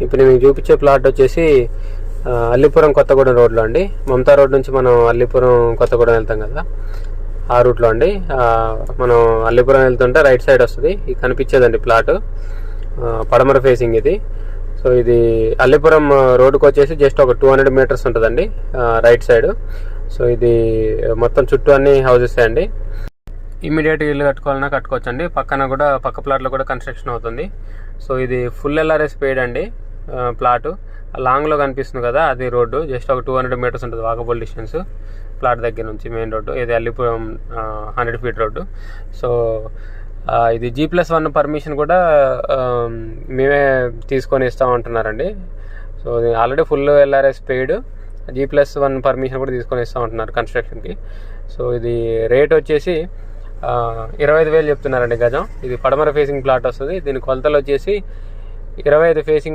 ఇప్పుడు నేను చూపించే ప్లాట్ వచ్చేసి అల్లిపురం కొత్తగూడెం రోడ్లో అండి. మమతా రోడ్ నుంచి మనం అల్లిపురం కొత్తగూడెం వెళ్తాం కదా, ఆ రూట్లో అండి. మనం అల్లిపురం వెళ్తుంటే రైట్ సైడ్ వస్తుంది, ఇది కనిపించేదండి ప్లాట్, పడమర ఫేసింగ్ ఇది. సో ఇది అల్లిపురం రోడ్డుకి వచ్చేసి జస్ట్ ఒక 200 మీటర్స్ ఉంటుందండి రైట్ సైడ్. సో ఇది మొత్తం చుట్టూ అన్ని హౌసెస్ అండి. ఇమీడియట్గా ఇల్లు కట్టుకోవాలన్నా కట్టుకోవచ్చు అండి. పక్కన కూడా పక్క ప్లాట్లో కూడా కన్స్ట్రక్షన్ అవుతుంది. సో ఇది ఫుల్ ఎల్ఆర్ఎస్ పెయిడ్ అండి ప్లాటు. లాంగ్లో కనిపిస్తుంది కదా, అది రోడ్డు జస్ట్ ఒక 200 మీటర్స్ ఉంటుంది వాకబుల్ డిస్టెన్స్ ప్లాట్ దగ్గర నుంచి మెయిన్ రోడ్డు. ఇది అల్లిపురం 100 ఫీట్ రోడ్డు. సో ఇది G+1 పర్మిషన్ కూడా మేమే తీసుకొని ఇస్తామంటున్నారండి. So already full LRS paid, G+1 permission కూడా తీసుకొని ఇస్తామంటున్నారు కన్స్ట్రక్షన్కి. సో ఇది రేట్ వచ్చేసి 25,000 చెప్తున్నారండి గజం. ఇది పడమర ఫేసింగ్ ప్లాట్ వస్తుంది. దీని కొలతలు వచ్చేసి 25 ఫేసింగ్